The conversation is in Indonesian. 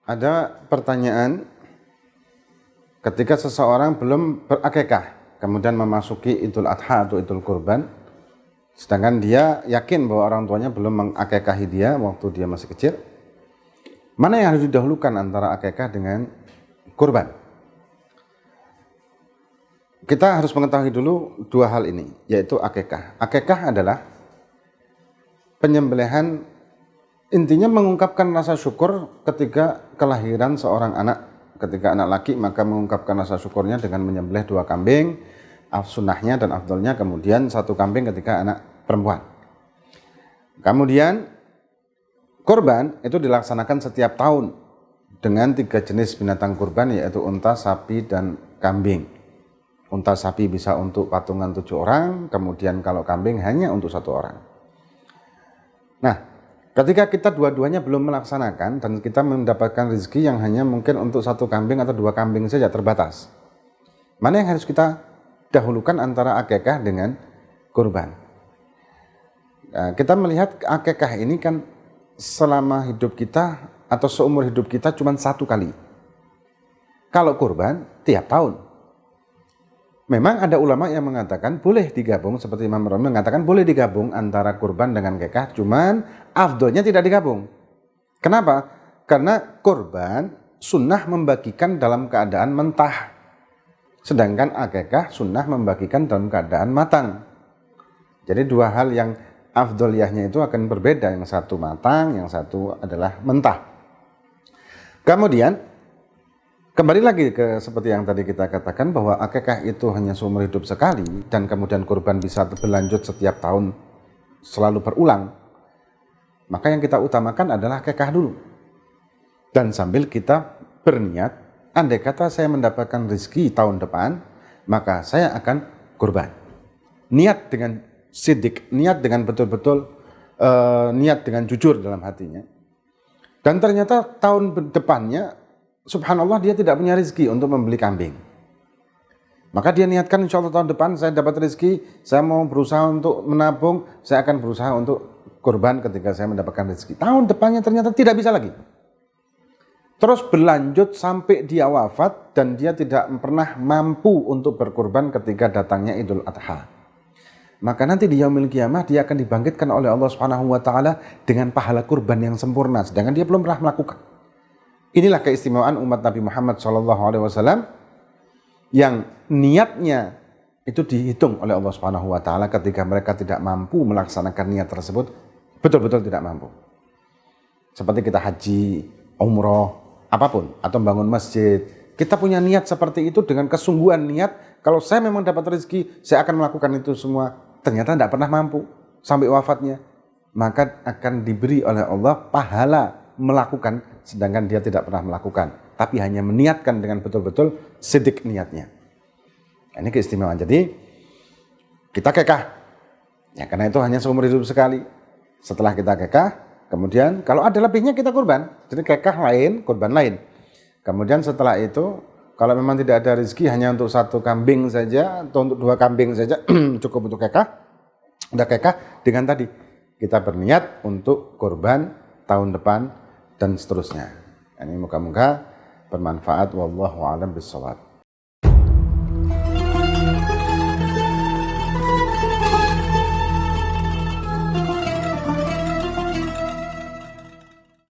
Ada pertanyaan, ketika seseorang belum berakikah, kemudian memasuki Idul Adha atau Idul Kurban, sedangkan dia yakin bahwa orang tuanya belum mengakikahi dia waktu dia masih kecil, mana yang harus didahulukan antara akikah dengan kurban? Kita harus mengetahui dulu dua hal ini, yaitu akikah. Akikah adalah penyembelihan, intinya mengungkapkan rasa syukur ketika kelahiran seorang anak. Ketika anak laki, maka mengungkapkan rasa syukurnya dengan menyembelih 2 kambing, sunnahnya dan afdolnya, kemudian 1 kambing ketika anak perempuan. Kemudian kurban itu dilaksanakan setiap tahun dengan 3 jenis binatang kurban, yaitu unta, sapi, dan kambing. Unta sapi bisa untuk patungan 7 orang, kemudian kalau kambing hanya untuk 1 orang. Nah, ketika kita dua-duanya belum melaksanakan dan kita mendapatkan rezeki yang hanya mungkin untuk 1 kambing atau 2 kambing saja, terbatas, mana yang harus kita dahulukan antara akikah dengan kurban? Nah, kita melihat akikah ini kan selama hidup kita atau seumur hidup kita cuma 1 kali. Kalau kurban tiap tahun. Memang ada ulama yang mengatakan boleh digabung, seperti Imam Romli mengatakan boleh digabung antara kurban dengan akikah, cuman afdolnya tidak digabung. Kenapa? Karena kurban sunnah membagikan dalam keadaan mentah, sedangkan akikah sunnah membagikan dalam keadaan matang. Jadi 2 hal yang afdoliyahnya itu akan berbeda, yang satu matang, yang satu adalah mentah. Kemudian kembali lagi ke seperti yang tadi kita katakan, bahwa akikah itu hanya seumur hidup sekali dan kemudian kurban bisa berlanjut setiap tahun, selalu berulang. Maka yang kita utamakan adalah akikah dulu. Dan sambil kita berniat, andai kata saya mendapatkan rezeki tahun depan, maka saya akan kurban. Niat dengan sidik, niat dengan betul-betul, niat dengan jujur dalam hatinya. Dan ternyata tahun depannya, subhanallah, dia tidak punya rezeki untuk membeli kambing. Maka dia niatkan, insya Allah tahun depan saya dapat rezeki, saya mau berusaha untuk menabung, saya akan berusaha untuk kurban ketika saya mendapatkan rezeki. Tahun depannya ternyata tidak bisa lagi. Terus berlanjut sampai dia wafat dan dia tidak pernah mampu untuk berkurban ketika datangnya Idul Adha. Maka nanti di yaumil qiyamah dia akan dibangkitkan oleh Allah Subhanahu wa taala dengan pahala kurban yang sempurna, sedangkan dia belum pernah melakukan. Inilah keistimewaan umat Nabi Muhammad SAW yang niatnya itu dihitung oleh Allah Subhanahu wa taala ketika mereka tidak mampu melaksanakan niat tersebut, betul-betul tidak mampu. Seperti kita haji, umroh, apapun, atau bangun masjid. Kita punya niat seperti itu dengan kesungguhan niat, kalau saya memang dapat rezeki, saya akan melakukan itu semua. Ternyata tidak pernah mampu sampai wafatnya, maka akan diberi oleh Allah pahala melakukan, sedangkan dia tidak pernah melakukan, tapi hanya meniatkan dengan betul-betul sidik niatnya. Ini keistimewaan. Jadi kita akikah, ya karena itu hanya seumur hidup sekali. Setelah kita akikah, kemudian kalau ada lebihnya kita kurban. Jadi akikah lain, kurban lain. Kemudian setelah itu, kalau memang tidak ada rezeki hanya untuk 1 kambing saja atau untuk 2 kambing saja cukup untuk akikah. Udah akikah dengan tadi kita berniat untuk kurban tahun depan dan seterusnya. Ini moga-moga bermanfaat. Wallahu a'lam bishawab.